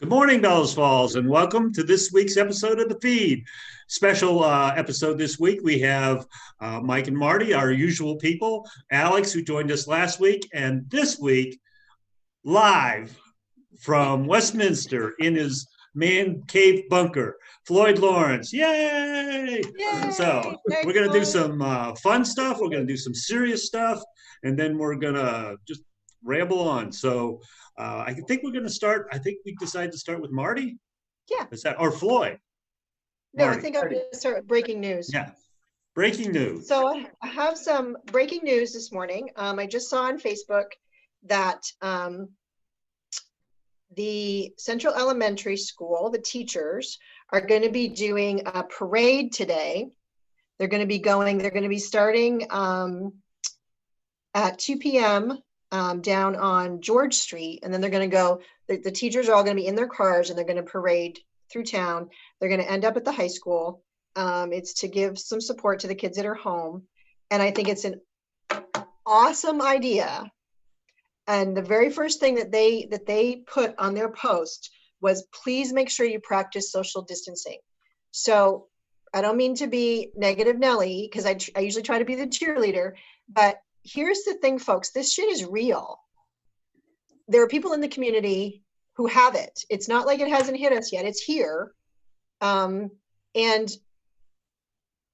Good morning, Bellows Falls, and welcome to this week's episode of The Feed. Special episode this week. We have Mike and Marty, our usual people, Alex, who joined us last week, and this week, live from Westminster in his man cave bunker, Floyd Lawrence. Yay! Yay! So we're going to do some fun stuff. We're going to do some serious stuff, and then we're going to just ramble on. So I think we're going to start. I think we decided to start with Marty. Yeah. Is that or Floyd? No, Marty. I think I'm going to start with breaking news. Yeah. Breaking news. So I have some breaking news this morning. I just saw on Facebook that the Central Elementary School, the teachers, are going to be doing a parade today. They're going to be starting at 2 p.m. Down on George Street. And then they're going to go, the teachers are all going to be in their cars and they're going to parade through town. They're going to end up at the high school. It's to give some support to the kids that are home. And I think it's an awesome idea. And the very first thing that they put on their post was, please make sure you practice social distancing. So I don't mean to be negative Nelly, because I usually try to be the cheerleader, but here's the thing, folks, this shit is real. There are people in the community who have it. It's not like it hasn't hit us yet. It's here. And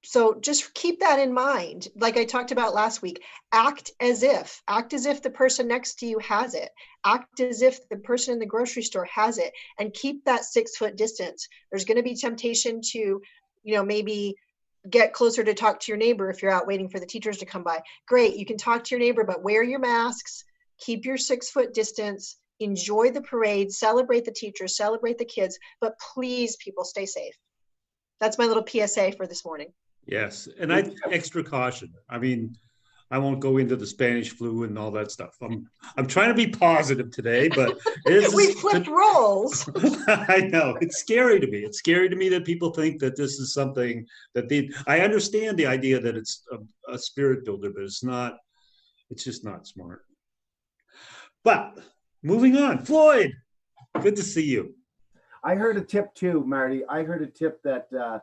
so just keep that in mind. Like I talked about last week, act as if the person next to you has it. Act as if the person in the grocery store has it, and keep that 6-foot distance. There's going to be temptation to, maybe get closer to talk to your neighbor if you're out waiting for the teachers to come by. Great, you can talk to your neighbor, but wear your masks, keep your 6-foot distance, enjoy the parade, celebrate the teachers, celebrate the kids, but please, people, stay safe. That's my little PSA for this morning. Yes, and extra caution. I mean, I won't go into the Spanish flu and all that stuff. I'm trying to be positive today, but we flipped roles. I know, it's scary to me. It's scary to me that people think that this is something that I understand the idea that it's a spirit builder, but it's not. It's just not smart. But moving on, Floyd, good to see you. I heard a tip too, Marty. I heard a tip that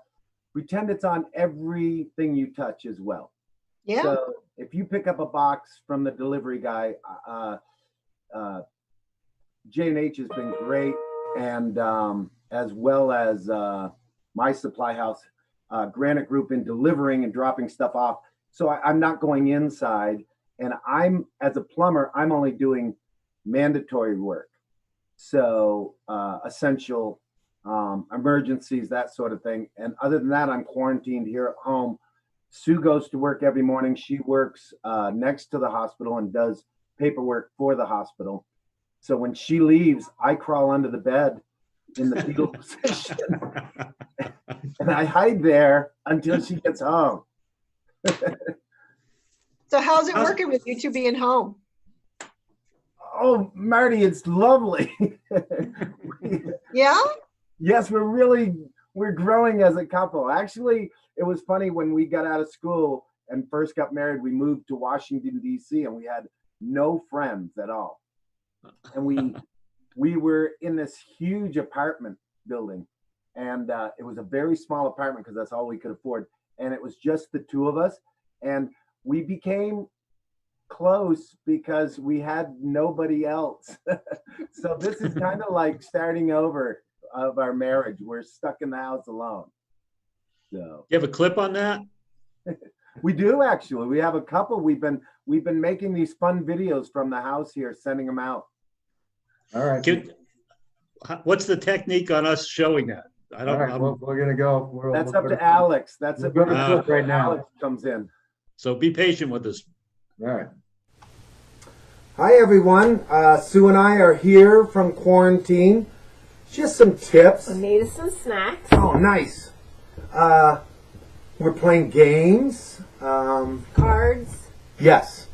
pretend it's on everything you touch as well. Yeah. So if you pick up a box from the delivery guy, J&H has been great, and as well as my supply house, Granite Group, in delivering and dropping stuff off. So I'm not going inside, and as a plumber, I'm only doing mandatory work. So essential emergencies, that sort of thing. And other than that, I'm quarantined here at home. Sue goes to work every morning. She works next to the hospital and does paperwork for the hospital. So when she leaves, I crawl under the bed in the fetal position. And I hide there until she gets home. So how's it working with you two being home? Oh, Marty, it's lovely. Yeah? Yes, we're growing as a couple. Actually, it was funny when we got out of school and first got married, we moved to Washington, D.C., and we had no friends at all. And we were in this huge apartment building, and it was a very small apartment because that's all we could afford. And it was just the two of us, and we became close because we had nobody else. So this is kind of like starting over of our marriage. We're stuck in the house alone. So You have a clip on that? we do, actually. We have a couple. We've been making these fun videos from the house here, sending them out. All right. What's the technique on us showing that? I don't know. Well, we're gonna go. That's up to Alex. That's a good clip right now. Alex comes in. So be patient with us. All right. Hi, everyone. Sue and I are here from quarantine. Just some tips. I made us some snacks. Oh, nice. We're playing games. Cards. Yes.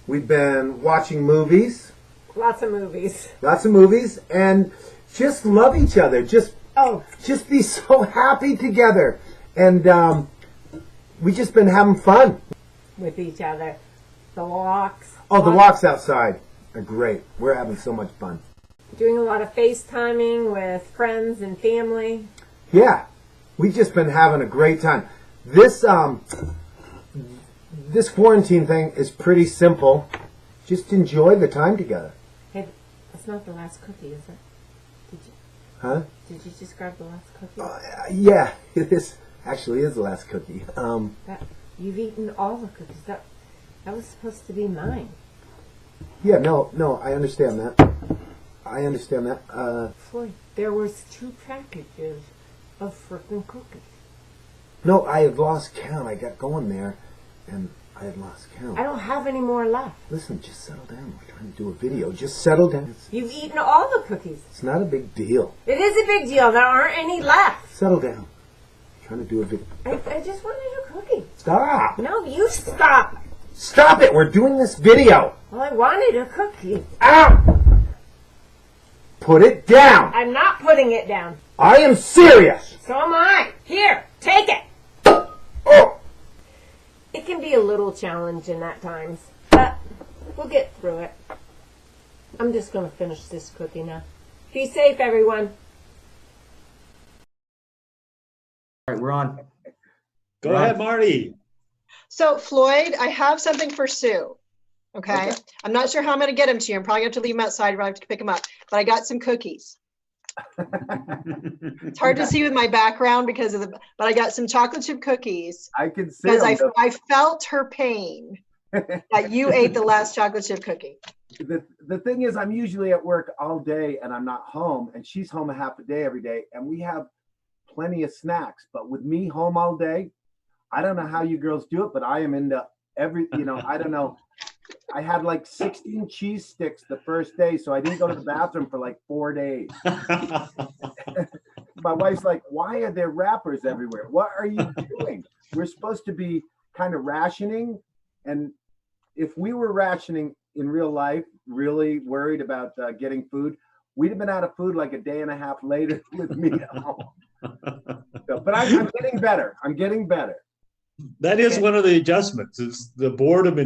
We've been watching movies. Lots of movies. Lots of movies. And just love each other. Just be so happy together. And we've just been having fun. With each other. The walks. Oh, the walks outside are great. We're having so much fun. doing a lot of FaceTiming with friends and family. Yeah, we've just been having a great time. This this quarantine thing is pretty simple. Just enjoy the time together. Hey, that's not the last cookie, is it? Did you? Huh? Did you just grab the last cookie? Yeah, it is. Actually, is the last cookie. You've eaten all the cookies. That was supposed to be mine. Yeah, no, I understand that. Floyd, there was 2 packages of frickin' cookies. No, I had lost count. I got going there, and I had lost count. I don't have any more left. Listen, just settle down. We're trying to do a video. Just settle down. You've eaten all the cookies. It's not a big deal. It is a big deal. There aren't any left. Settle down. I'm trying to do a video. I just wanted a cookie. Stop. No, you stop. Stop it. We're doing this video. Well, I wanted a cookie. Ow! Put it down. I'm not putting it down. I am serious. So am I. Here, take it. Oh. It can be a little challenging at times, but we'll get through it. I'm just going to finish this cookie now. Be safe, everyone. All right, we're on. Go ahead, Marty. So, Floyd, I have something for Sue. Okay. I'm not sure how I'm going to get them to you. I'm probably going to have to leave them outside if I have to pick them up. But I got some cookies. It's hard to see with my background because of but I got some chocolate chip cookies. I can see because them. I felt her pain that you ate the last chocolate chip cookie. The thing is, I'm usually at work all day and I'm not home, and she's home a half a day every day, and we have plenty of snacks. But with me home all day, I don't know how you girls do it, but I am into I don't know. I had like 16 cheese sticks the first day, so I didn't go to the bathroom for like 4 days. My wife's like, why are there wrappers everywhere? What are you doing? We're supposed to be kind of rationing. And if we were rationing in real life, really worried about getting food, we'd have been out of food like a day and a half later with me at home. But I'm getting better. I'm getting better. That is one of the adjustments. It's the boredom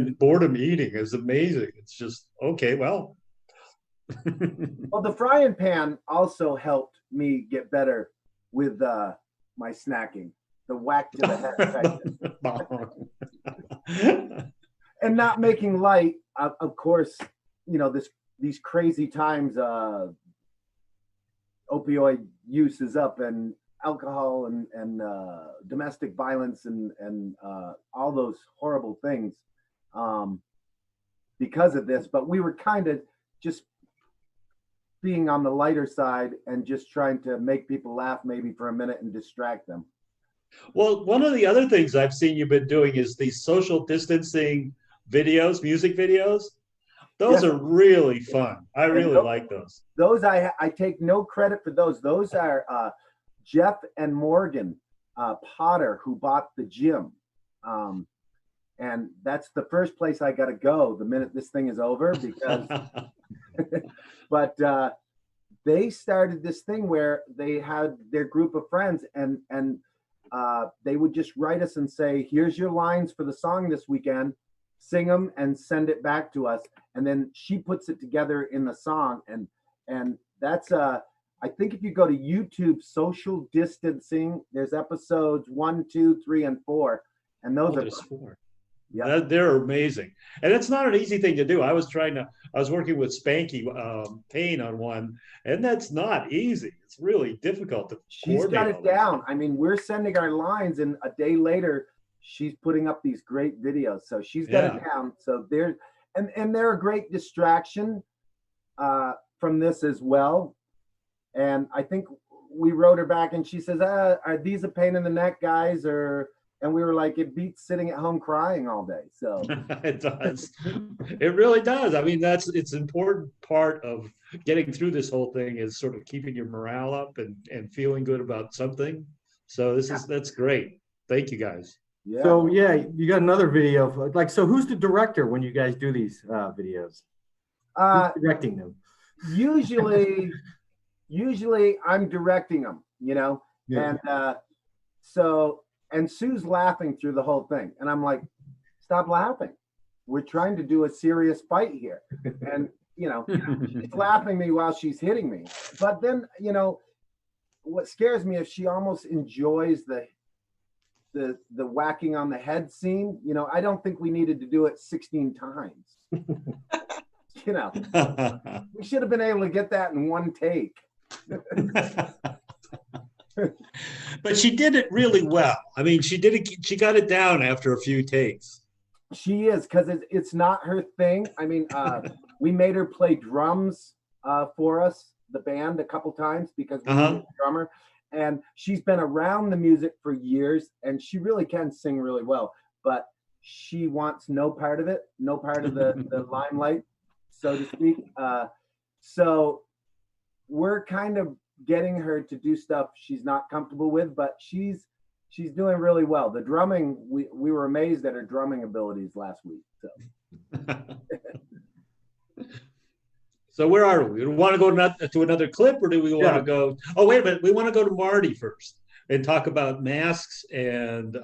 eating is amazing. It's just, okay, well. Well, the frying pan also helped me get better with my snacking. The whack to the head. And not making light, of course, these crazy times, opioid use is up, and alcohol and domestic violence and all those horrible things because of this. But we were kind of just being on the lighter side and just trying to make people laugh maybe for a minute and distract them. Well, one of the other things I've seen you've been doing is these social distancing videos, music videos. Those are really fun. I really like those. Those I take no credit for those. Those are Jeff and Morgan Potter, who bought the gym. And that's the first place I got to go the minute this thing is over, because but they started this thing where they had their group of friends, and they would just write us and say, here's your lines for the song this weekend, sing them and send it back to us. And then she puts it together in the song. And that's I think if you go to YouTube social distancing, there's episodes 1, 2, 3, and 4. And those are 4. Yeah, they're amazing. And it's not an easy thing to do. I was working with Spanky Payne on one, and that's not easy. It's really difficult to She's got it down. I mean, we're sending our lines, and a day later, she's putting up these great videos. So she's got it down. So they're a great distraction from this as well. And I think we wrote her back, and she says, are these a pain in the neck, guys? And we were like, it beats sitting at home crying all day. So it does. It really does. I mean, it's an important part of getting through this whole thing, is sort of keeping your morale up and feeling good about something. So that's great. Thank you, guys. yeah. So yeah, you got another video. So who's the director when you guys do these videos? Who's directing them? Usually I'm directing them, Yeah. And Sue's laughing through the whole thing. And I'm like, stop laughing. We're trying to do a serious fight here. And, she's laughing me while she's hitting me. But then, what scares me is she almost enjoys the whacking on the head scene. I don't think we needed to do it 16 times. We should have been able to get that in one take. But she did it really well. I mean, she got it down after a few takes. She is, because it's not her thing. I mean, we made her play drums for us, the band, a couple times because we needed a drummer. And she's been around the music for years, and she really can sing really well. But she wants no part of it, no part of the limelight, so to speak. So we're kind of getting her to do stuff she's not comfortable with, but she's doing really well. The drumming, we were amazed at her drumming abilities last week. So where are we? Do we want to go to another clip, or do we want to go? Oh, wait a minute. We want to go to Marty first and talk about masks and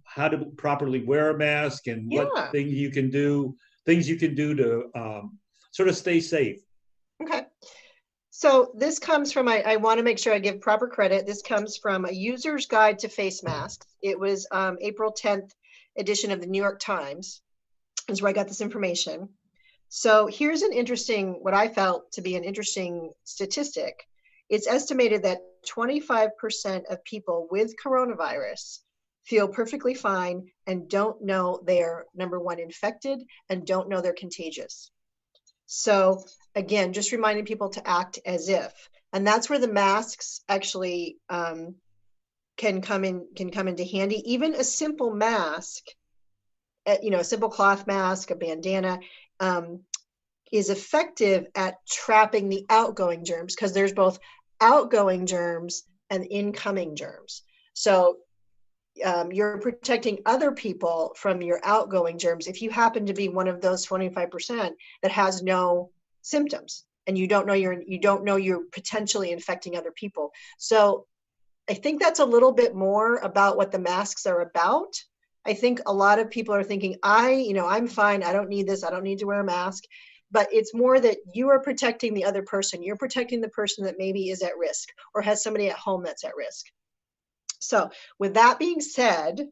how to properly wear a mask and what things you can do to sort of stay safe. Okay. So this comes from, I want to make sure I give proper credit. This comes from A User's Guide to Face Masks. It was April 10th edition of the New York Times is where I got this information. So here's what I felt to be an interesting statistic. It's estimated that 25% of people with coronavirus feel perfectly fine and don't know they're, number one, infected, and don't know they're contagious. So again, just reminding people to act as if, and that's where the masks actually can come into handy. Even a simple mask, a simple cloth mask, a bandana, is effective at trapping the outgoing germs, because there's both outgoing germs and incoming germs. So you're protecting other people from your outgoing germs if you happen to be one of those 25% that has no symptoms and you don't know you're potentially infecting other people. So I think that's a little bit more about what the masks are about. I think a lot of people are thinking, I'm fine, I don't need this, I don't need to wear a mask. But it's more that you are protecting the other person. You're protecting the person that maybe is at risk or has somebody at home that's at risk. So with that being said,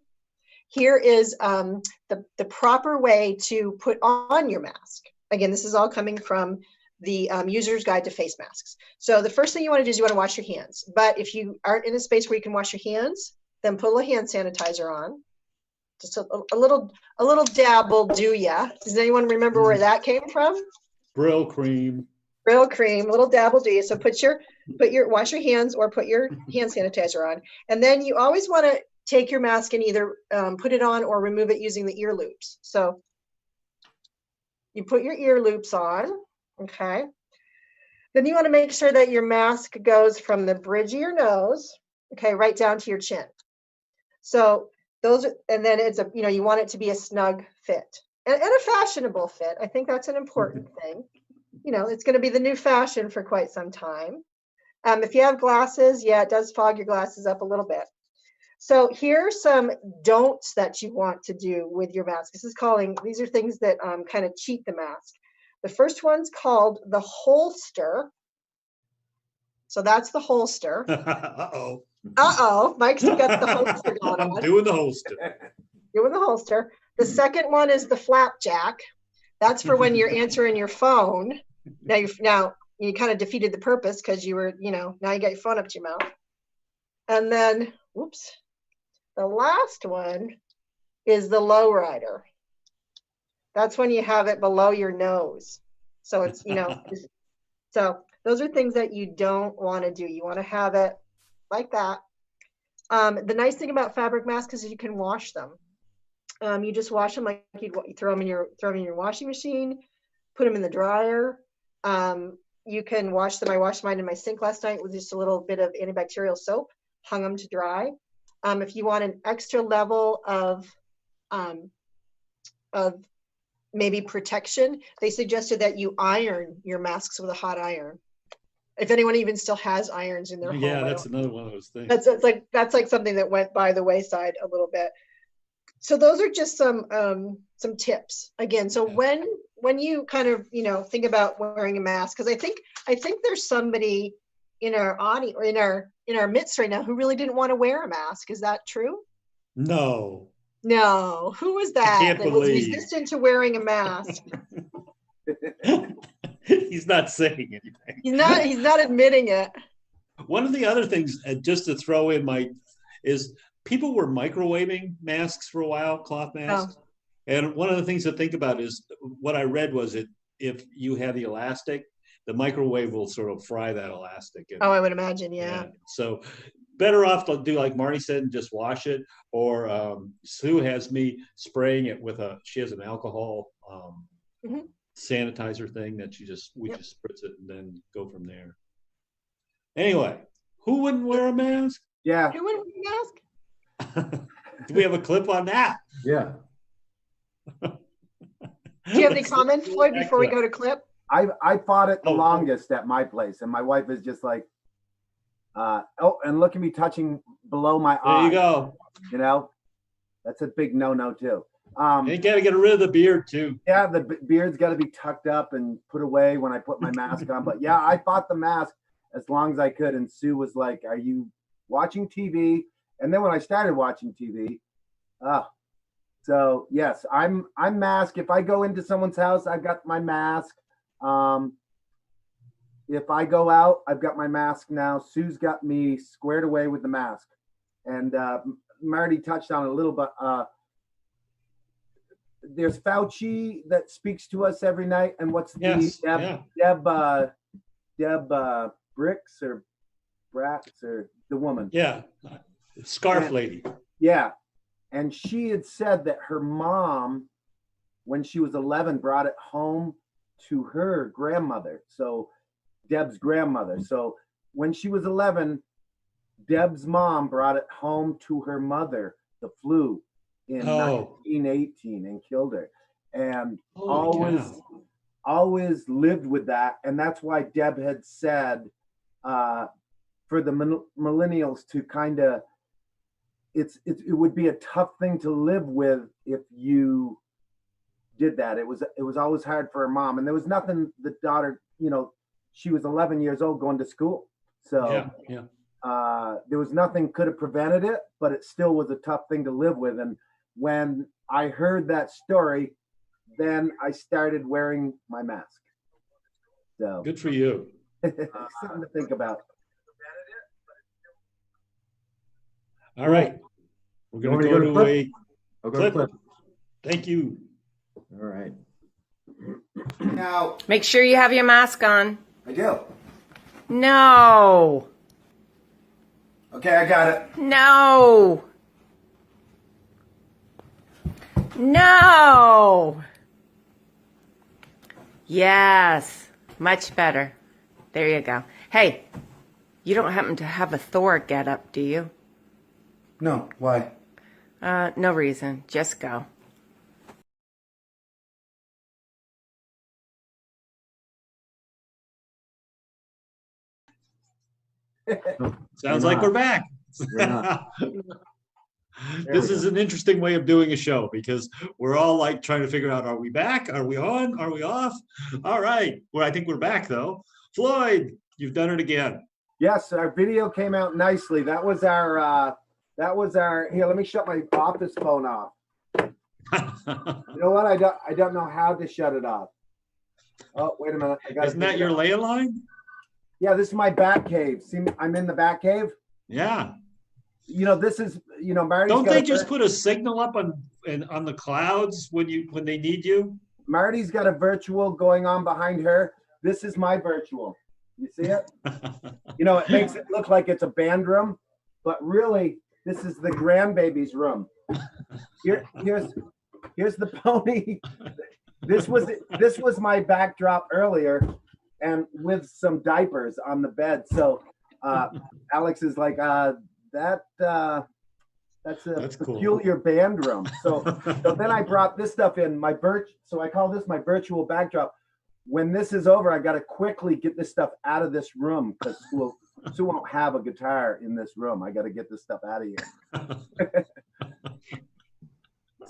here is the proper way to put on your mask. Again, this is all coming from the User's Guide to Face Masks. So the first thing you want to do is you want to wash your hands. But if you aren't in a space where you can wash your hands, then put a little hand sanitizer on. Just a little dab will do ya. Does anyone remember where that came from? Brill cream. Brill cream, a little dab will do you. So wash your hands or put your hand sanitizer on. And then you always want to take your mask and either put it on or remove it using the ear loops. So you put your ear loops on, okay? Then you want to make sure that your mask goes from the bridge of your nose, okay, right down to your chin. So and then it's you want it to be a snug fit and a fashionable fit. I think that's an important thing. It's going to be the new fashion for quite some time. If you have glasses, it does fog your glasses up a little bit. So here's some don'ts that you want to do with your mask. These are things that kind of cheat the mask. The first one's called the holster. So that's the holster. Uh-oh, Mike's still got the holster going on. I'm doing the holster. Doing the holster. The second one is the flapjack. That's for when you're answering your phone. Now you kind of defeated the purpose because you were, now you got your phone up to your mouth. And then, the last one is the lowrider. That's when you have it below your nose. So it's, so those are things that you don't want to do. You want to have it like that. The nice thing about fabric masks is you can wash them. You just wash them like you throw them in your washing machine, put them in the dryer. You can wash them. I washed mine in my sink last night with just a little bit of antibacterial soap, hung them to dry. If you want an extra level of maybe protection, they suggested that you iron your masks with a hot iron. If anyone even still has irons in their home. Yeah, that's another one of those things. That's like something that went by the wayside a little bit. So those are just some tips again. So when you kind of, think about wearing a mask, because I think there's somebody in our audience, or in our midst right now, who really didn't want to wear a mask. Is that true? No. No. Who was I that can't that was believe. resistant to wearing a mask? He's not saying anything. He's not admitting it. One of the other things, just to throw in is people were microwaving masks for a while, cloth masks. Oh. And one of the things to think about is what I read was if you have the elastic, the microwave will sort of fry that elastic. Oh, I would imagine, yeah. So better off to do like Marty said and just wash it. Or Sue has me spraying it with she has an alcohol sanitizer thing that we just spritz it and then go from there. Anyway, who wouldn't wear a mask? Yeah. Who wouldn't wear a mask? Do we have a clip on that? Yeah. Do you have any comments, Floyd, before we go to clip? I fought it the longest at my place, and my wife is just like, and look at me touching below my eye. There you go. You know, that's a big no-no too. You got to get rid of the beard too. Yeah, the beard's got to be tucked up and put away when I put my mask on. But yeah, I fought the mask as long as I could, and Sue was like, "Are you watching TV?" And then when I started watching TV, so yes, I'm masked. If I go into someone's house, I've got my mask. If I go out, I've got my mask now. Sue's got me squared away with the mask. And Marty touched on it a little bit. There's Fauci that speaks to us every night. And what's Deb Bricks or Bratz or the woman? Yeah, Scarf Lady. Yeah. And she had said that her mom, when she was 11, brought it home to her grandmother. So Deb's grandmother. So when she was 11, Deb's mom brought it home to her mother, the flu, in 1918 and killed her. And always lived with that. And that's why Deb had said for the millennials to kind of, it would be a tough thing to live with if you did that. It was always hard for her mom, and there was nothing the daughter, she was 11 years old going to school, so there was nothing could have prevented it, but it still was a tough thing to live with. And when I heard that story, then I started wearing my mask. So good for you. Something to think about. All right, we're going to go to a clip. Thank you. All right. Now, make sure you have your mask on. I do. No. Okay, I got it. No. No. Yes. Much better. There you go. Hey, you don't happen to have a Thor getup, do you? No. Why? No reason. Just go. Sounds like we're back. This is an interesting way of doing a show because we're all like trying to figure out, are we back? Are we on? Are we off? All right. Well, I think we're back though. Floyd, you've done it again. Yes, our video came out nicely. That was our here, let me shut my office phone off. You know what? I don't know how to shut it off. Oh, wait a minute. Isn't that your landline? Yeah, this is my bat cave. See, I'm in the bat cave. Yeah. This is, Marty's don't they just put a signal up on the clouds when they need you? Marty's got a virtual going on behind her. This is my virtual. You see it? It makes it look like it's a band room, but really this is the grandbaby's room. Here's the pony. This was my backdrop earlier, and with some diapers on the bed. So Alex is like, that's a peculiar cool. Band room. So then I brought this stuff in so I call this my virtual backdrop. When this is over, I got to quickly get this stuff out of this room because Sue won't have a guitar in this room. I got to get this stuff out of here.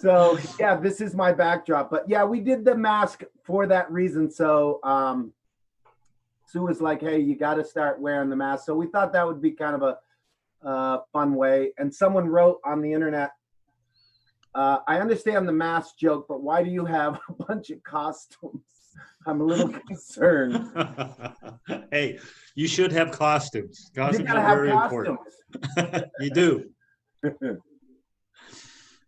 So yeah, this is my backdrop. But yeah, we did the mask for that reason. So Sue was like, hey, you got to start wearing the mask. So we thought that would be kind of a fun way. And someone wrote on the internet, I understand the mask joke, but why do you have a bunch of costumes? I'm a little concerned. Hey, you should have costumes. You Costumes gotta are have very costumes. important. You do.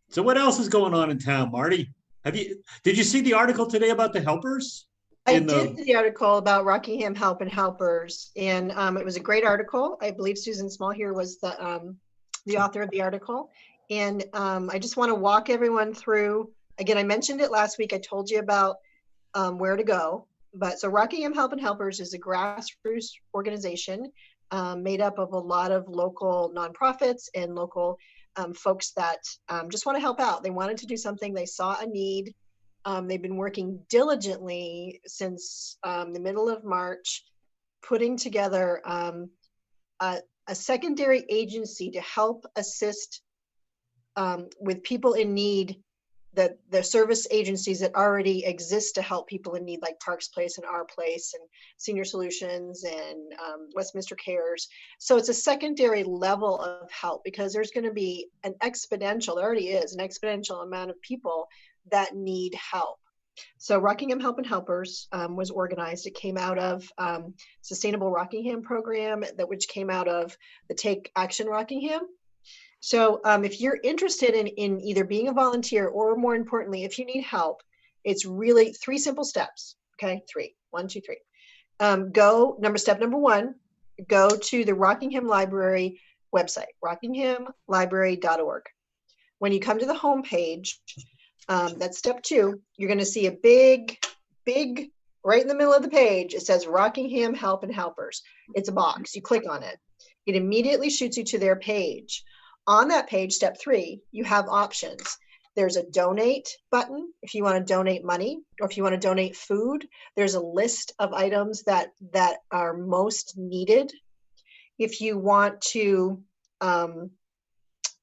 So what else is going on in town, Marty? Did you see the article today about the helpers? I did the article about Rockingham Help and Helpers, and it was a great article. I believe Susan Small here was the author of the article. And I just want to walk everyone through. Again, I mentioned it last week. I told you about where to go. But so Rockingham Help and Helpers is a grassroots organization made up of a lot of local nonprofits and local folks that just want to help out. They wanted to do something. They saw a need. They've been working diligently since the middle of March, putting together a secondary agency to help assist with people in need, that the service agencies that already exist to help people in need, like Parks Place and Our Place and Senior Solutions and Westminster Cares. So it's a secondary level of help because there's going to be an exponential, there already is an exponential amount of people that need help. So Rockingham Help and Helpers was organized. It came out of Sustainable Rockingham program, which came out of the Take Action Rockingham. So if you're interested in either being a volunteer or, more importantly, if you need help, it's really 3 simple steps. Okay, 3, 1, 2, 3. Step number 1, go to the Rockingham Library website, rockinghamlibrary.org. When you come to the homepage, that's step 2, you're going to see a big, right in the middle of the page, it says Rockingham Help and Helpers. It's a box. You click on it. It immediately shoots you to their page. On that page, step 3, you have options. There's a donate button if you want to donate money, or if you want to donate food. There's a list of items that are most needed. If you want to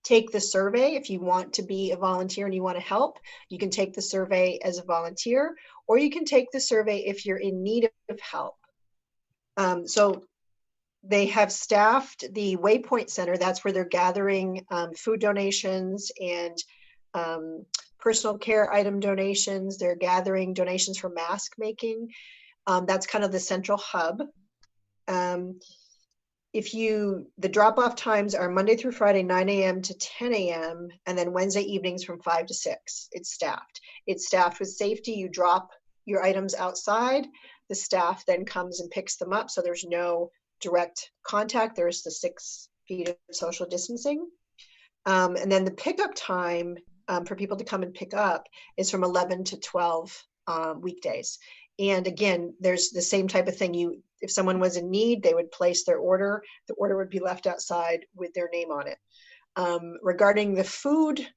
take the survey, if you want to be a volunteer and you want to help, you can take the survey as a volunteer, or you can take the survey if you're in need of help. So they have staffed the Waypoint Center. That's where they're gathering food donations and personal care item donations. They're gathering donations for mask making. That's kind of the central hub. The drop-off times are Monday through Friday, 9 a.m. to 10 a.m., and then Wednesday evenings from 5 to 6. It's staffed. It's staffed with safety. You drop your items outside. The staff then comes and picks them up, so there's no direct contact. There's the 6 feet of social distancing. And then the pickup time for people to come and pick up is from 11 to 12 weekdays. And again, there's the same type of thing. If someone was in need, they would place their order. The order would be left outside with their name on it. Regarding the food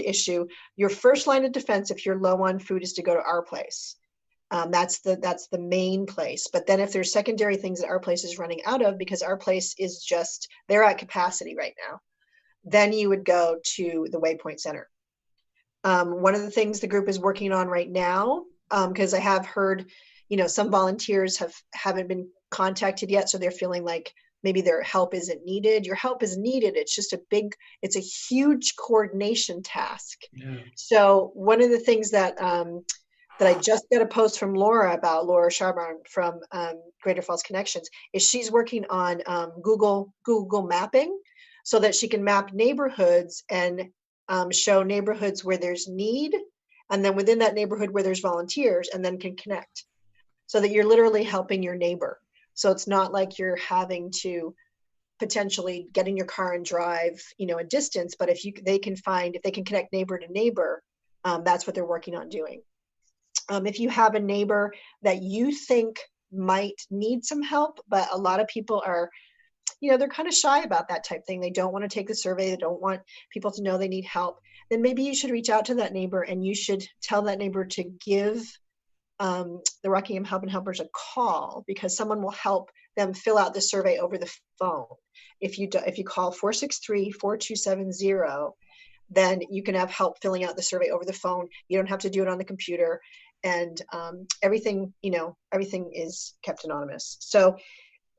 issue, your first line of defense, if you're low on food, is to go to Our Place. That's the main place. But then if there's secondary things that Our Place is running out of, because Our Place is they're at capacity right now, then you would go to the Waypoint Center. One of the things the group is working on right now, because I have heard, some volunteers haven't been contacted yet, so they're feeling like maybe their help isn't needed. Your help is needed. It's just it's a huge coordination task. Yeah. So one of the things that I just got a post from Laura Charbon from Greater Falls Connections, is she's working on Google mapping, so that she can map neighborhoods and show neighborhoods where there's need, and then within that neighborhood where there's volunteers, and then can connect, so that you're literally helping your neighbor. So it's not like you're having to potentially get in your car and drive, a distance, but if they can connect neighbor to neighbor, that's what they're working on doing. If you have a neighbor that you think might need some help, but a lot of people are, they're kind of shy about that type thing. They don't want to take the survey. They don't want people to know they need help. Then maybe you should reach out to that neighbor, and you should tell that neighbor to give the Rockingham Help and Helpers a call, because someone will help them fill out the survey over the phone. If you call 463-4270, then you can have help filling out the survey over the phone. You don't have to do it on the computer, and everything is kept anonymous. So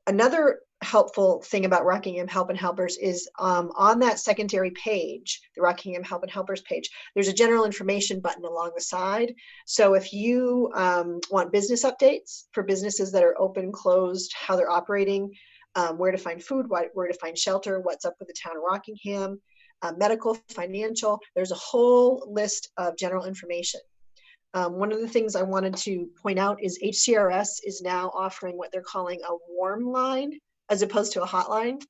another helpful thing about Rockingham Help and Helpers is on that secondary page, the Rockingham Help and Helpers page, there's a general information button along the side. So if you want business updates for businesses that are open, closed, how they're operating, where to find food, where to find shelter, what's up with the town of Rockingham, medical, financial, there's a whole list of general information. One of the things I wanted to point out is HCRS is now offering what they're calling a warm line as opposed to a hotline.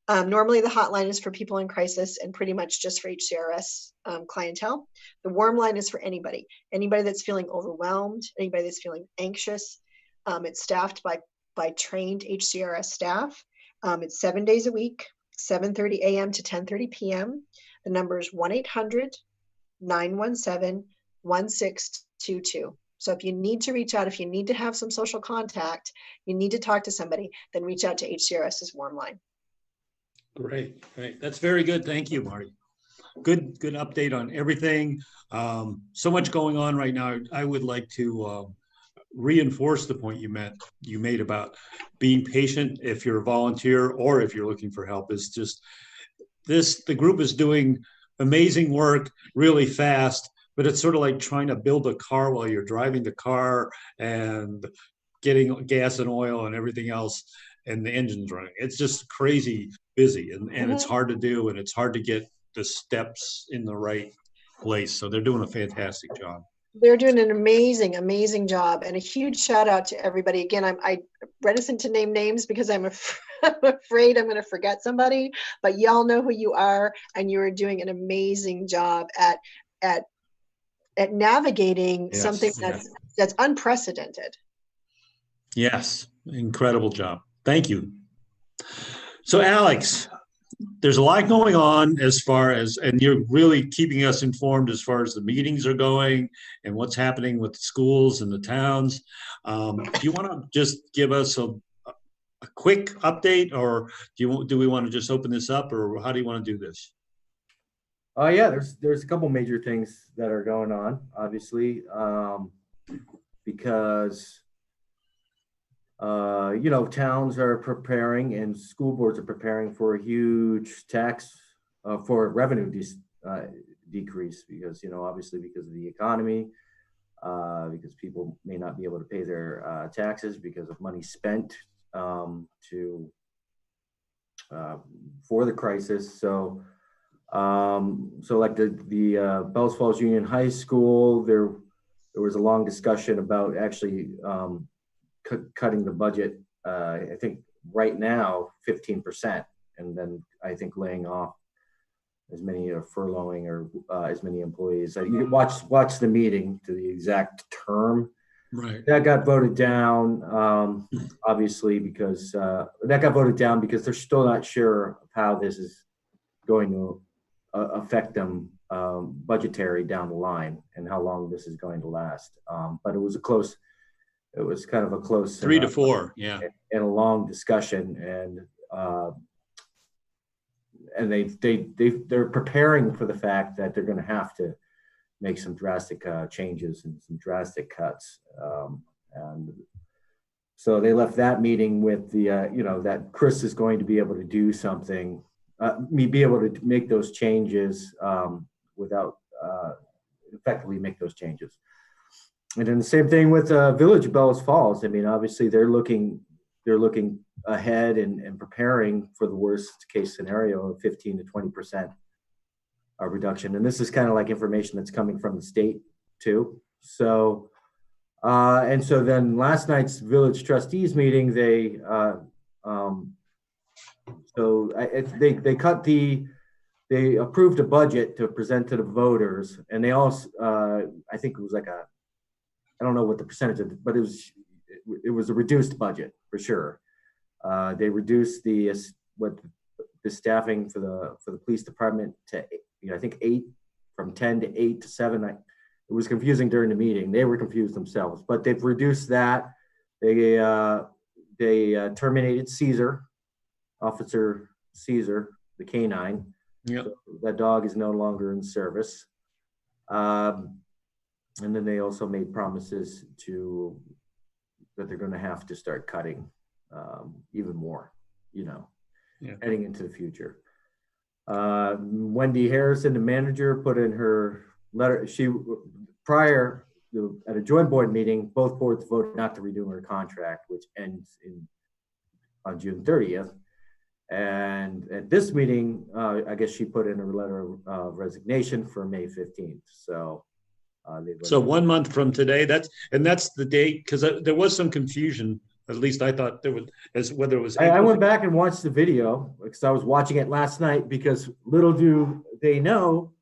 Normally the hotline is for people in crisis and pretty much just for HCRS clientele. The warm line is for anybody that's feeling overwhelmed, anybody that's feeling anxious. It's staffed by trained HCRS staff. It's 7 days a week, 7:30 a.m. to 10:30 p.m. The number is 1-800-917-1622. So if you need to reach out, if you need to have some social contact, you need to talk to somebody, then reach out to HCRS's warm line. Great. That's very good. Thank you, Marty. Good update on everything. So much going on right now. I would like to reinforce the point you made about being patient if you're a volunteer or if you're looking for help. Is just the group is doing amazing work really fast, but it's sort of like trying to build a car while you're driving the car and getting gas and oil and everything else, and the engine's running. It's just crazy busy, and it's hard to do, and it's hard to get the steps in the right place. So they're doing a fantastic job. They're doing an amazing, amazing job, and a huge shout out to everybody. Again, I'm reticent to name names because I'm afraid I'm going to forget somebody, but y'all know who you are, and you are doing an amazing job at navigating something that's unprecedented. Yes, incredible job. Thank you. So Alex, there's a lot going on and you're really keeping us informed as far as the meetings are going and what's happening with the schools and the towns. Do you want to just give us a quick update, or do we want to just open this up, or how do you want to do this? Yeah, there's a couple major things that are going on, obviously, because towns are preparing and school boards are preparing for a huge tax for revenue decrease because, obviously because of the economy, because people may not be able to pay their taxes because of money spent for the crisis. So like the Bells Falls Union High School, there was a long discussion about actually cutting the budget, I think right now 15%, and then I think laying off as many furloughing or as many employees. You watch the meeting to the exact term. Right. That got voted down, obviously, because they're still not sure of how this is going to affect them budgetary down the line and how long this is going to last. But it was kind of a close 3 to 4, yeah, and a long discussion, and they're preparing for the fact that they're going to have to make some drastic changes and some drastic cuts, and so they left that meeting with the that Chris is going to be able to do something, be able to make those changes without effectively make those changes. And then the same thing with Village of Bells Falls. I mean, obviously they're looking ahead and preparing for the worst case scenario of 15 to 20% reduction. And this is kind of like information that's coming from the state too. So, and so then last night's village trustees meeting, they approved a budget to present to the voters, and they also, I think it was like I don't know what the percentage of, but it was a reduced budget for sure. They reduced the staffing for the police department to, I think 8, from 10 to 8 to 7. It was confusing during the meeting. They were confused themselves, but they've reduced that. They terminated Officer Caesar, the K-9. Yeah. So that dog is no longer in service. And then they also made promises that they're going to have to start cutting even more, heading into the future. Wendy Harrison, the manager, put in her letter. At a joint board meeting, both boards voted not to renew her contract, which ends on June 30th. And at this meeting, I guess she put in a letter of resignation for May 15th. So 1 month from today, that's the date, because there was some confusion. At least I thought there was, as whether it was. I went back and watched the video because I was watching it last night, because little do they know,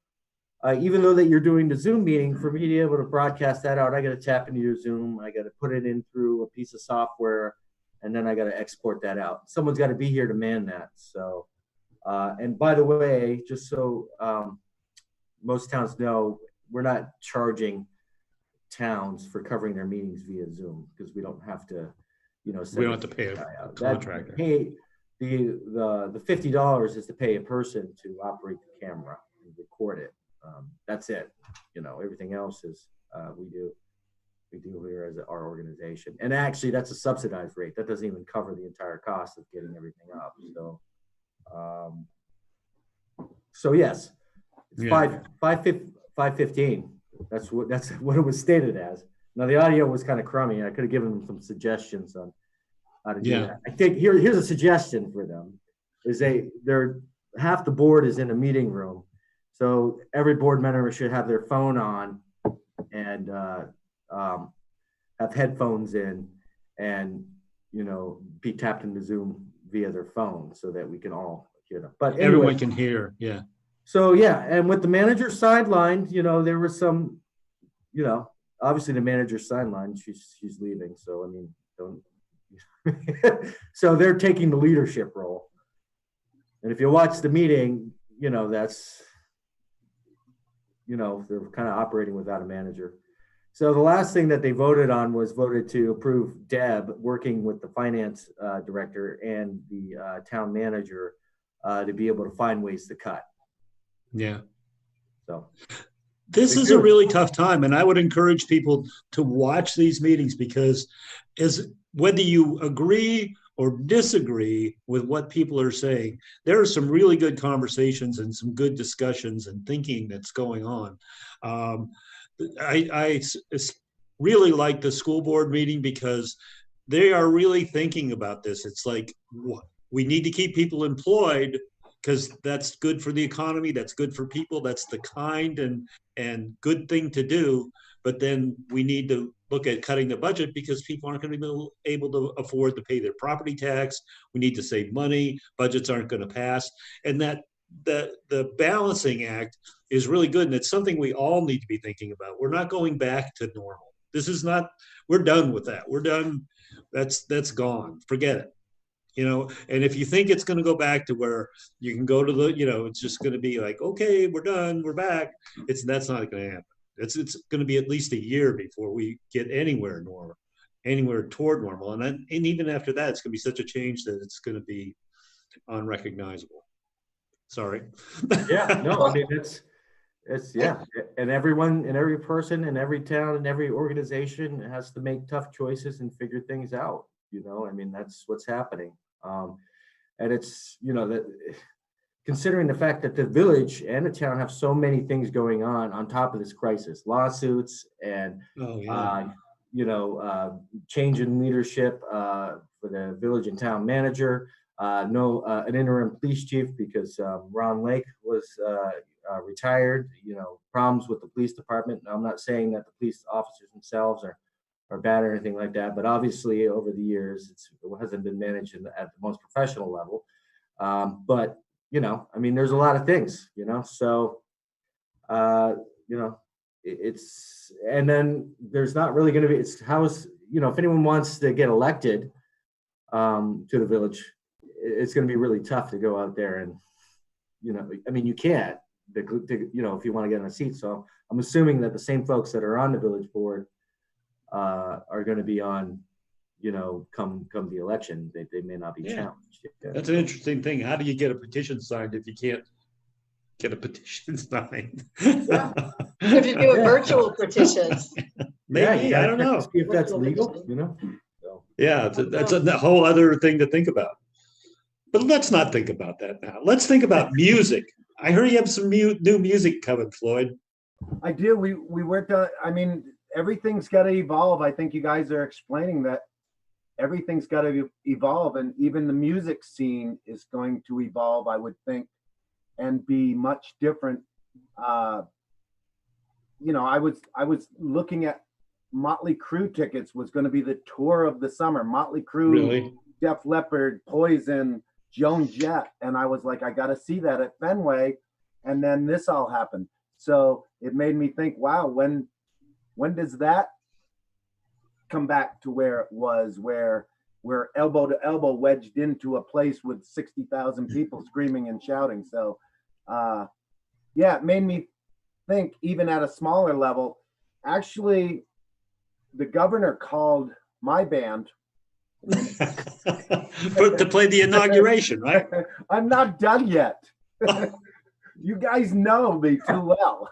even though that you're doing the Zoom meeting, for me to be able to broadcast that out, I got to tap into your Zoom. I got to put it in through a piece of software, and then I got to export that out. Someone's got to be here to man that. So, and by the way, just so most towns know, we're not charging towns for covering their meetings via Zoom, because we don't have to, we don't have to pay a contractor. The $50 is to pay a person to operate the camera and record it. That's it. Everything else is we do here as our organization. And actually, that's a subsidized rate. That doesn't even cover the entire cost of getting everything up. So yes, it's 5:15. That's what it was stated as. Now the audio was kind of crummy. I could have given them some suggestions on how to do that. I think here's a suggestion for them: is they're half the board is in a meeting room, so every board member should have their phone on and have headphones in, and be tapped into Zoom via their phone, so that we can all hear. But anyway, everyone can hear. Yeah. So yeah, and with the manager sidelined, there was some, obviously the manager's sidelined. She's leaving, so I mean, don't. So they're taking the leadership role, and if you watch the meeting, that's, they're kind of operating without a manager. So the last thing that they voted on was to approve Deb working with the finance director and the town manager to be able to find ways to cut. Yeah. So this is a really tough time, and I would encourage people to watch these meetings, because whether you agree or disagree with what people are saying, there are some really good conversations and some good discussions and thinking that's going on. I really like the school board meeting, because they are really thinking about this. It's like, we need to keep people employed, because that's good for the economy, that's good for people, that's the kind and good thing to do. But then we need to look at cutting the budget, because people aren't going to be able to afford to pay their property tax. We need to save money. Budgets aren't going to pass. And that the balancing act is really good. And it's something we all need to be thinking about. We're not going back to normal. We're done with that. We're done. That's gone. Forget it. And if you think it's going to go back to where you can go to it's just going to be like, okay, we're done, we're back. That's not going to happen. It's going to be at least a year before we get anywhere toward normal. And even after that, it's going to be such a change that it's going to be unrecognizable. Sorry. Yeah, no, I mean, it's yeah. And everyone and every person in every town and every organization has to make tough choices and figure things out. I mean, that's what's happening. And it's, that considering the fact that the village and the town have so many things going on top of this crisis, lawsuits and, change in leadership for the village and town manager, an interim police chief, because Ron Lake was retired, problems with the police department. I'm not saying that the police officers themselves are bad or anything like that, but obviously over the years it hasn't been managed at the most professional level. But I mean, there's a lot of things, so it's, and then there's not really going to be, if anyone wants to get elected to the village, it's going to be really tough to go out there and, I mean, you can't, if you want to get on a seat. So I'm assuming that the same folks that are on the village board are going to be on, come the election. They may not be challenged. That's an interesting thing. How do you get a petition signed if you can't get a petition signed. Yeah. You have to do a virtual petition. Maybe, yeah, I don't know. See if that's Virtual legal, petition. you know? So, Yeah, that's a whole other thing to think about. But let's not think about that now. Let's think about music. I heard you have some new music coming, Floyd. I do. We worked on. I mean, everything's got to evolve. I think you guys are explaining that everything's got to evolve, and even the music scene is going to evolve, I would think, and be much different. You know, I was looking at Motley Crue tickets was going to be the tour of the summer. Motley Crue, Really? Def Leppard, Poison, Joan Jett, and I was like, I got to see that at Fenway, and then this all happened. So it made me think, wow, when does that come back to where it was, where we're elbow to elbow wedged into a place with 60,000 people screaming and shouting. So yeah, it made me think, even at a smaller level, actually the governor called my band to play the inauguration, right? I'm not done yet. You guys know me too well.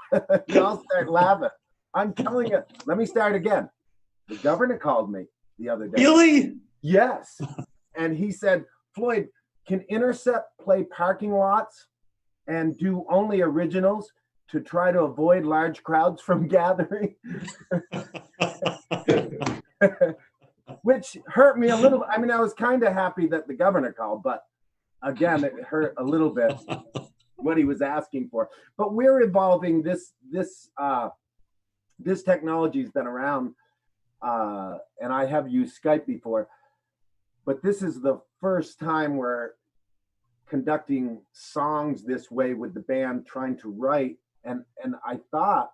Y'all start laughing. I'm telling you, let me start again. The governor called me the other day. Really? Yes. And he said, Floyd, can Intercept play parking lots and do only originals to try to avoid large crowds from gathering? Which hurt me a little. I mean, I was kind of happy that the governor called, but again, it hurt a little bit what he was asking for. But we're evolving. This technology has been around, and I have used Skype before, but this is the first time we're conducting songs this way with the band, trying to write. And I thought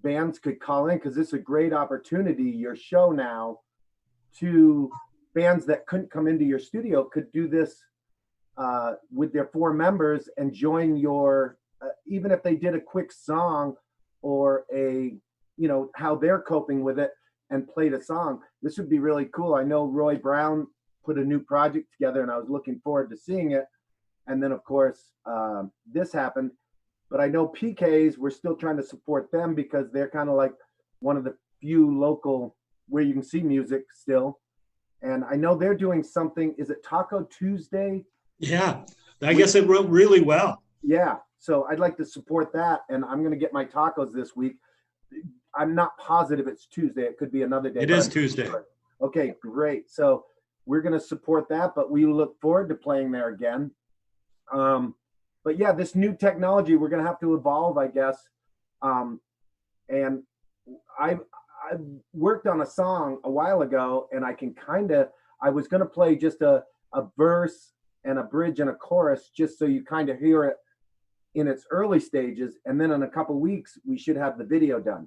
bands could call in, because this is a great opportunity, your show now, to bands that couldn't come into your studio could do this with their 4 members and join your, even if they did a quick song or a, you know, how they're coping with it and played a song. This would be really cool. I know Roy Brown put a new project together and I was looking forward to seeing it. And then of course, this happened, but I know PKs, we're still trying to support them because they're kind of like one of the few local where you can see music still. And I know they're doing something, is it Taco Tuesday? Yeah, I guess it wrote really well. Yeah, so I'd like to support that, and I'm going to get my tacos this week. I'm not positive it's Tuesday. It could be another day. It is Tuesday. Sure. Okay, great. So we're going to support that, but we look forward to playing there again. But yeah, this new technology, we're going to have to evolve, I guess. And I worked on a song a while ago, and I can I was going to play just a verse and a bridge and a chorus, just so you kind of hear it in its early stages. And then in a couple of weeks, we should have the video done.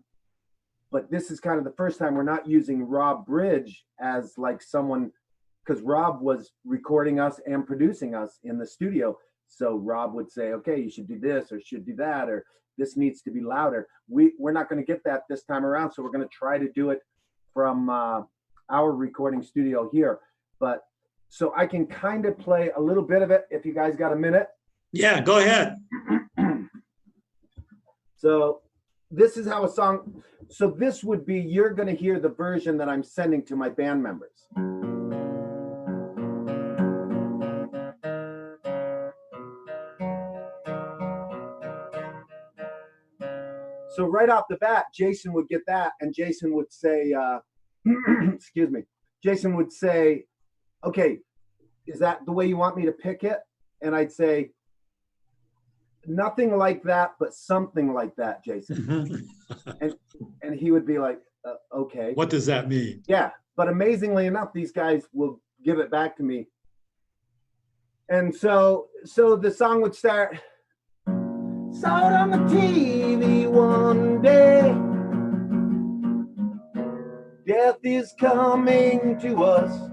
But this is kind of the first time we're not using Rob Bridge as like someone, because Rob was recording us and producing us in the studio. So Rob would say, okay, you should do this or should do that, or this needs to be louder. We're not going to get that this time around. So we're going to try to do it from our recording studio here. But so I can kind of play a little bit of it if you guys got a minute. Yeah, go ahead. So this is how a song, so this would be, you're going to hear the version that I'm sending to my band members. So right off the bat, Jason would get that, and Jason would say, excuse me, Jason would say, okay, is that the way you want me to pick it? And I'd say, nothing like that, but something like that, Jason. and he would be like, okay. What does that mean? Yeah, but amazingly enough, these guys will give it back to me. And so the song would start, saw it on the TV one day, death is coming to us.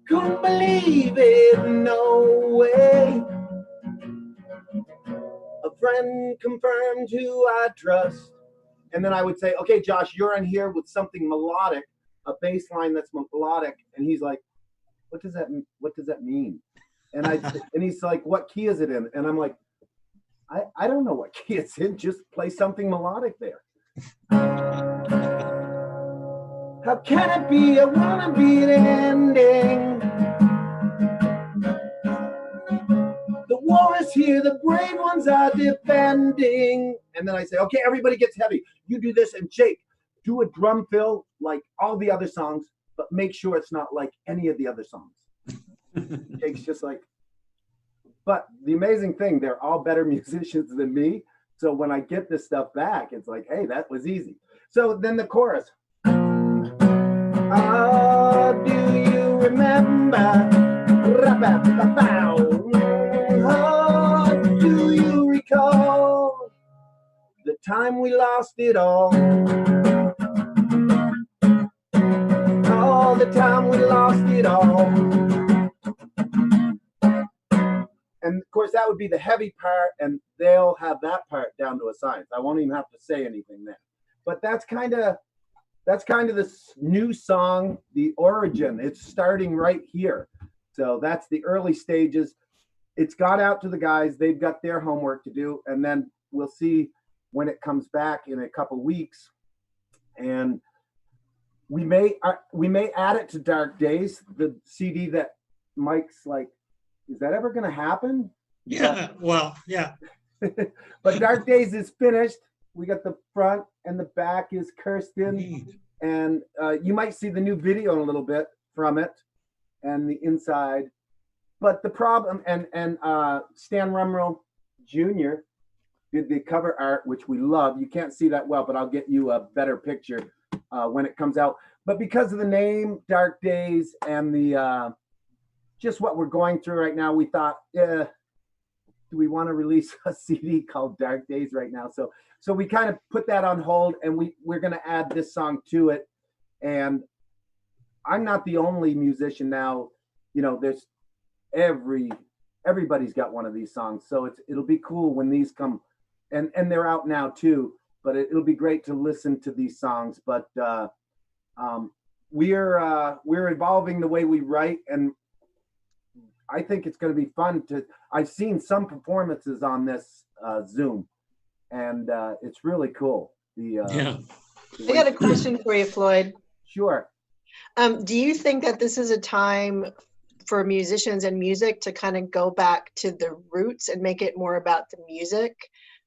Couldn't believe it, no way. A friend confirmed who I trust. And then I would say, okay, Josh, you're in here with something melodic, a bass line that's melodic. And he's like, what does that mean? And and he's like, what key is it in? And I'm like, I don't know what key it's in. Just play something melodic there. How can it be? I wanna be an ending. The war is here, the brave ones are defending. And then I say, okay, everybody gets heavy. You do this, and Jake, do a drum fill like all the other songs, but make sure it's not like any of the other songs. Jake's just like, but the amazing thing, they're all better musicians than me. So when I get this stuff back, it's like, hey, that was easy. So then the chorus. Oh, do you remember? Oh, do you recall the time we lost it all? Oh, the time we lost it all. And of course, that would be the heavy part, and they'll have that part down to a science. I won't even have to say anything there. But that's kind of this new song, the origin. It's starting right here. So that's the early stages. It's got out to the guys. They've got their homework to do, and then we'll see when it comes back in a couple weeks. And we may add it to Dark Days, the CD that Mike's like, is that ever going to happen? Yeah, well, yeah. But Dark Days is finished. We got the front and the back is Kirsten. And you might see the new video in a little bit from it and the inside. But the problem, and Stan Rumrell Jr. did the cover art, which we love. You can't see that well, but I'll get you a better picture when it comes out. But because of the name, Dark Days, and the just what we're going through right now, we thought, do we want to release a CD called Dark Days right now? So we kind of put that on hold, and we're going to add this song to it. And I'm not the only musician now. You know, there's everybody's got one of these songs. So it'll be cool when these come, and they're out now too. But it'll be great to listen to these songs. But we're evolving the way we write, and I think it's going to be fun I've seen some performances on this Zoom, and it's really cool. I got a question for you, Floyd. Sure. Do you think that this is a time for musicians and music to kind of go back to the roots and make it more about the music?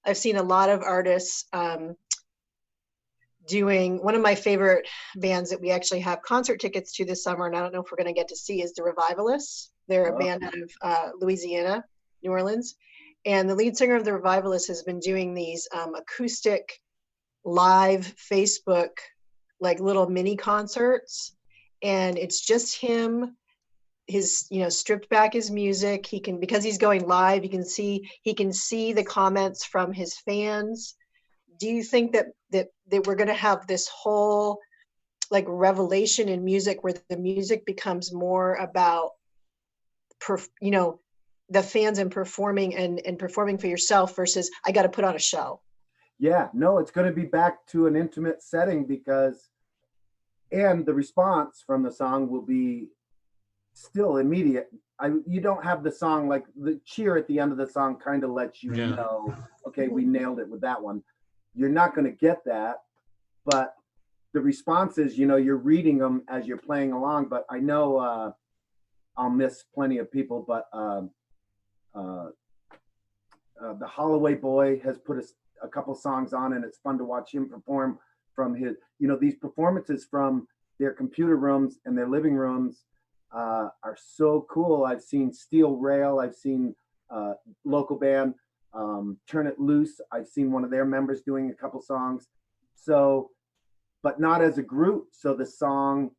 I've seen a lot of artists doing, one of my favorite bands that we actually have concert tickets to this summer, and I don't know if we're going to get to see, is the Revivalists. They're a band out of Louisiana, New Orleans. And the lead singer of the Revivalists has been doing these acoustic live Facebook, like little mini concerts. And it's just him, stripped back his music. He can, because he's going live, he can see the comments from his fans. Do you think that we're going to have this whole like revelation in music where the music becomes more about the fans and performing and performing for yourself versus I got to put on a show? Yeah, no, it's going to be back to an intimate setting and the response from the song will be still immediate. You don't have the song, like the cheer at the end of the song kind of lets you know, okay, we nailed it with that one. You're not going to get that, but the responses, you're reading them as you're playing along. But I know I'll miss plenty of people, but the Holloway Boy has put a couple songs on, and it's fun to watch him perform from his, these performances from their computer rooms and their living rooms are so cool. I've seen Steel Rail. I've seen local band Turn It Loose. I've seen one of their members doing a couple songs. So, but not as a group. So the song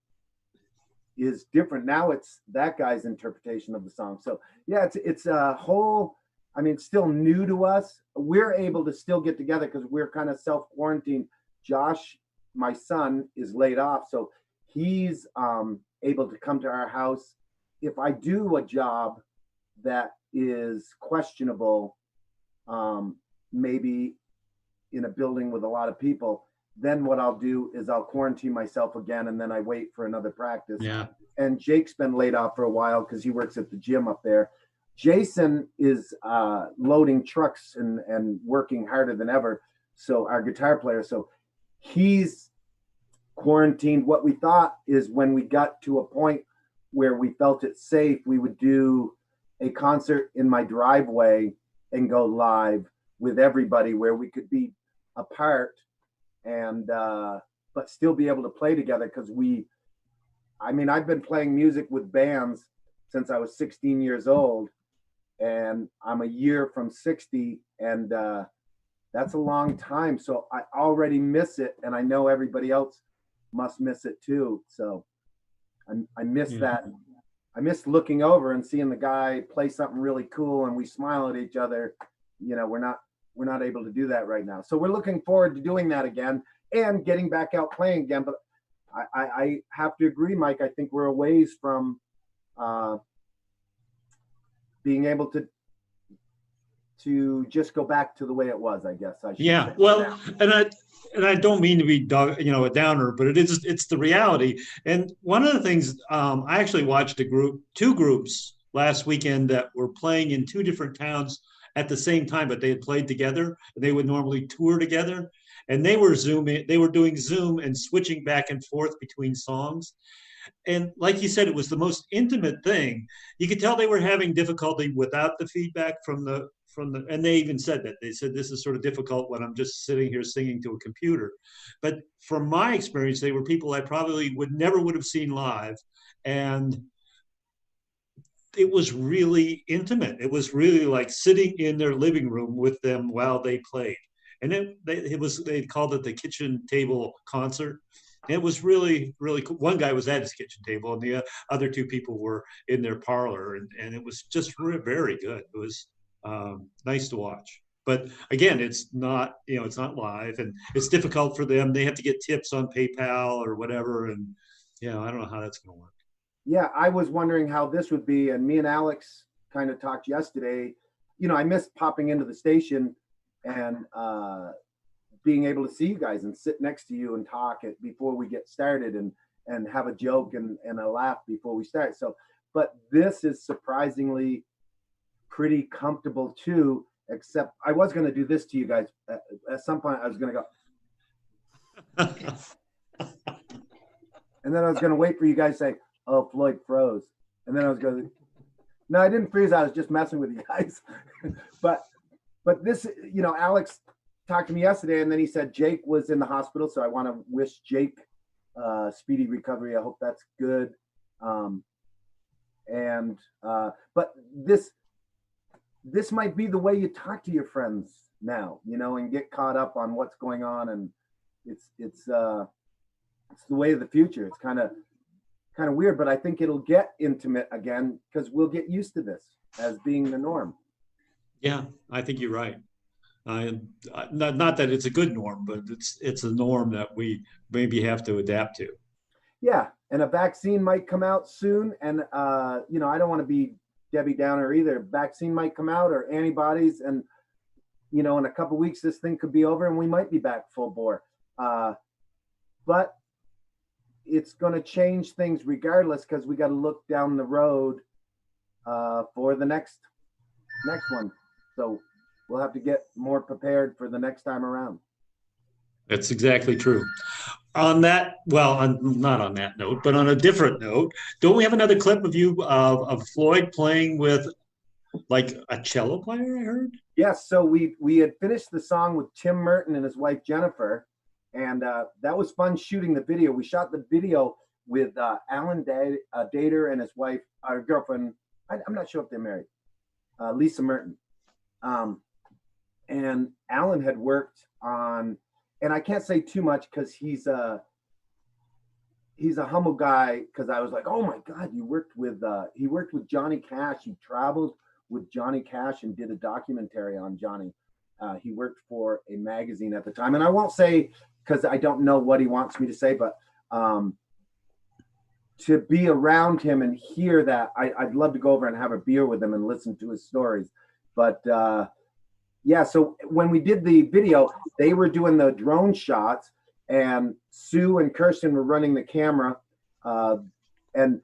is different. Now it's that guy's interpretation of the song. So yeah, it's a whole, it's still new to us. We're able to still get together because we're kind of self-quarantined. Josh, my son, is laid off. So he's able to come to our house. If I do a job that is questionable, maybe in a building with a lot of people, then what I'll do is I'll quarantine myself again, and then I wait for another practice. Yeah. And Jake's been laid off for a while because he works at the gym up there. Jason is loading trucks and working harder than ever. So our guitar player, so he's quarantined. What we thought is when we got to a point where we felt it safe, we would do a concert in my driveway and go live with everybody where we could be apart and but still be able to play together, because I've been playing music with bands since I was 16 years old, and I'm a year from 60, and that's a long time. So I already miss it, and I know everybody else must miss it too. So I miss that. I miss looking over and seeing the guy play something really cool, and we smile at each other. We're not able to do that right now. So we're looking forward to doing that again and getting back out playing again. But I have to agree, Mike. I think we're a ways from being able to just go back to the way it was, I guess. Yeah, well, and I don't mean to be a downer, but it's the reality. And one of the things, I actually watched two groups last weekend that were playing in two different towns at the same time, but they had played together, and they would normally tour together. And they were doing Zoom and switching back and forth between songs. And like you said, it was the most intimate thing. You could tell they were having difficulty without the feedback from the, and they even said that. They said, this is sort of difficult when I'm just sitting here singing to a computer. But from my experience, they were people I probably never would have seen live. And it was really intimate. It was really like sitting in their living room with them while they played. And they called it the kitchen table concert. And it was really, really cool. One guy was at his kitchen table, and the other two people were in their parlor, and it was just very good. It was nice to watch. But again, it's not live, and it's difficult for them. They have to get tips on PayPal or whatever, and I don't know how that's going to work. Yeah, I was wondering how this would be, and me and Alex kind of talked yesterday. I missed popping into the station and being able to see you guys and sit next to you and talk before we get started and have a joke and a laugh before we start. So, but this is surprisingly pretty comfortable too, except I was going to do this to you guys. At some point I was going to go. And then I was going to wait for you guys to say, oh, Floyd froze. And then I was going to, no, I didn't freeze. I was just messing with you guys. But this, Alex talked to me yesterday, and then he said Jake was in the hospital. So I want to wish Jake speedy recovery. I hope that's good. But this might be the way you talk to your friends now, and get caught up on what's going on. And it's the way of the future. It's kind of weird, but I think it'll get intimate again because we'll get used to this as being the norm. Yeah, I think you're right. Not that it's a good norm, but it's a norm that we maybe have to adapt to. Yeah, and a vaccine might come out soon, and I don't want to be Debbie Downer either. Vaccine might come out or antibodies, and in a couple of weeks this thing could be over, and we might be back full bore. But it's going to change things regardless, because we got to look down the road for the next one. So we'll have to get more prepared for the next time around. That's exactly true. On that, not on that note, but on a different note, don't we have another clip of you of Floyd playing with like a cello player, I heard? Yes. So we had finished the song with Tim Merton and his wife Jennifer, and that was fun shooting the video. We shot the video with Alan Dater and his wife, our girlfriend. I'm not sure if they're married. Lisa Merton. And Alan had worked on, and I can't say too much because he's a humble guy, because I was like, oh my God, he worked with Johnny Cash. He traveled with Johnny Cash and did a documentary on Johnny. He worked for a magazine at the time. And I won't say, because I don't know what he wants me to say, but to be around him and hear that, I'd love to go over and have a beer with him and listen to his stories. But yeah, so when we did the video, they were doing the drone shots, and Sue and Kirsten were running the camera, and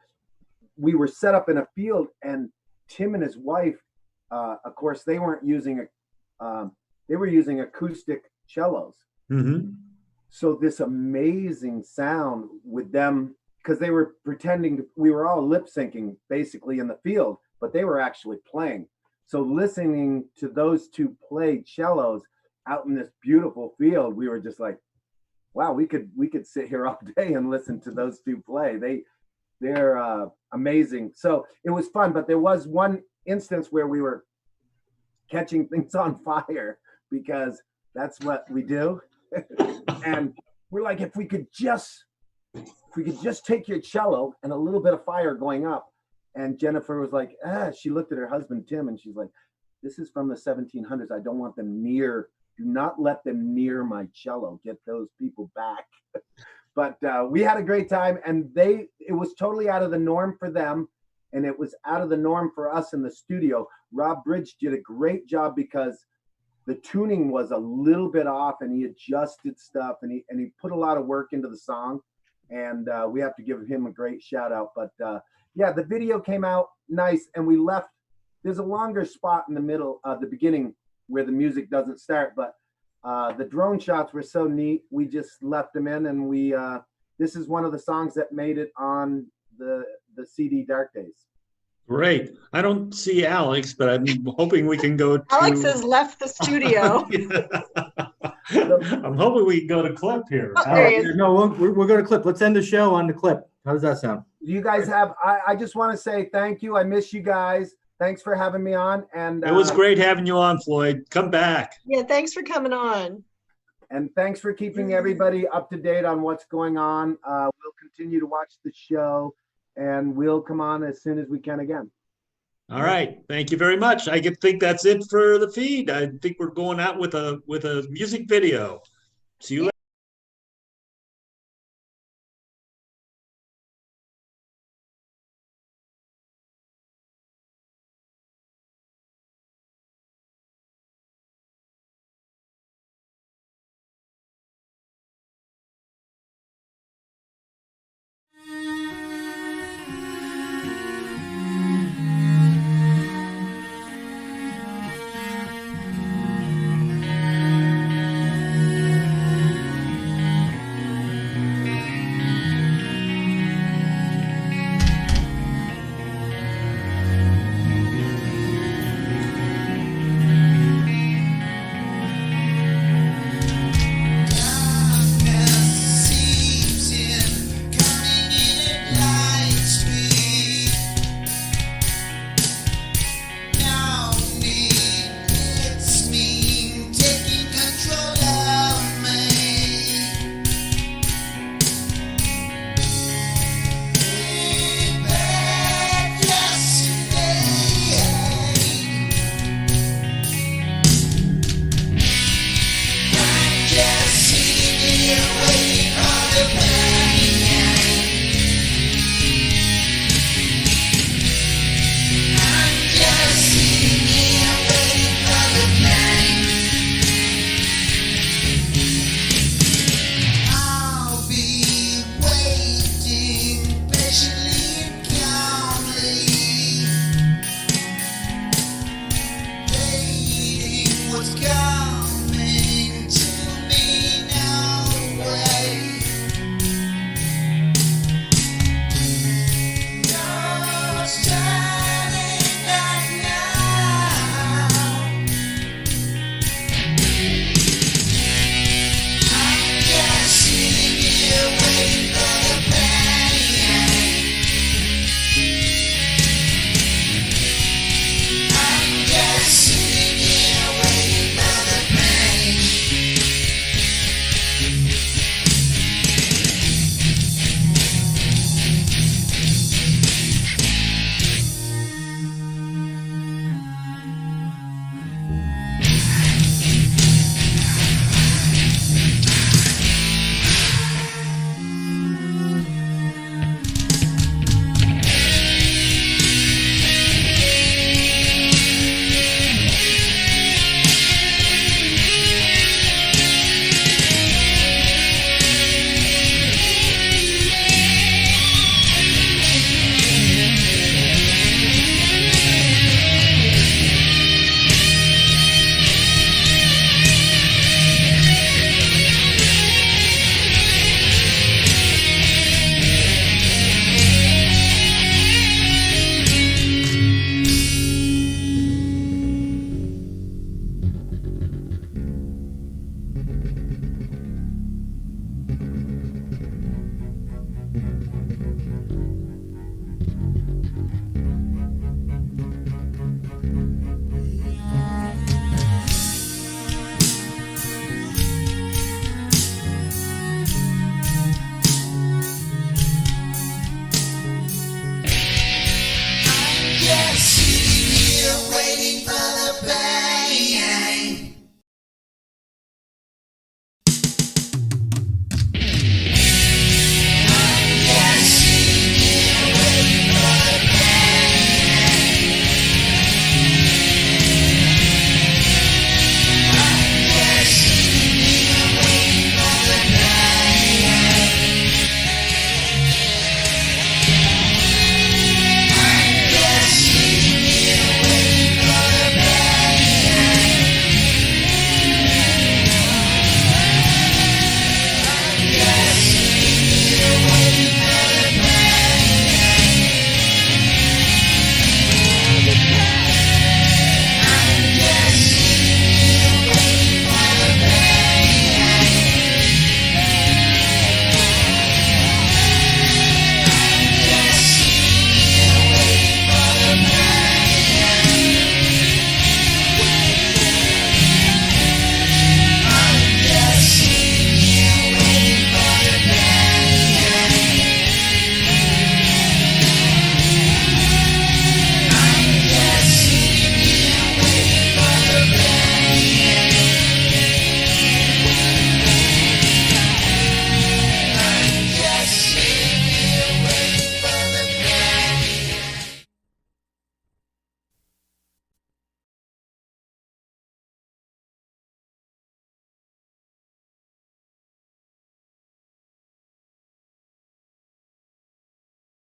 we were set up in a field, and Tim and his wife of course, they weren't using they were using acoustic cellos. Mm-hmm. So this amazing sound with them, because they were pretending we were all lip syncing basically in the field, but they were actually playing. So listening to those two play cellos out in this beautiful field, we were just like, wow, we could sit here all day and listen to those two play. They're amazing. So it was fun, but there was one instance where we were catching things on fire because that's what we do. And we're like, if we could just take your cello and a little bit of fire going up. And Jennifer was like, she looked at her husband, Tim, and she's like, this is from the 1700s. I don't want them near, do not let them near my cello. Get those people back. But we had a great time, and it was totally out of the norm for them. And it was out of the norm for us in the studio. Rob Bridge did a great job because the tuning was a little bit off, and he adjusted stuff, and he put a lot of work into the song. And we have to give him a great shout out. But yeah, the video came out nice, and we left. There's a longer spot in the middle, the beginning, where the music doesn't start, but the drone shots were so neat. We just left them in, and this is one of the songs that made it on the CD Dark Days. Great. I don't see Alex, but I'm hoping we can go to... Alex has left the studio. I'm hoping we can go to clip here. Oh, there he is. No, we're going to clip. Let's end the show on the clip. How does that sound? You guys have, I just want to say thank you. I miss you guys. Thanks for having me on. And it was great having you on, Floyd. Come back. Yeah, thanks for coming on. And thanks for keeping everybody up to date on what's going on. We'll continue to watch the show, and we'll come on as soon as we can again. All right. Thank you very much. I think that's it for the feed. I think we're going out with a music video. See you later.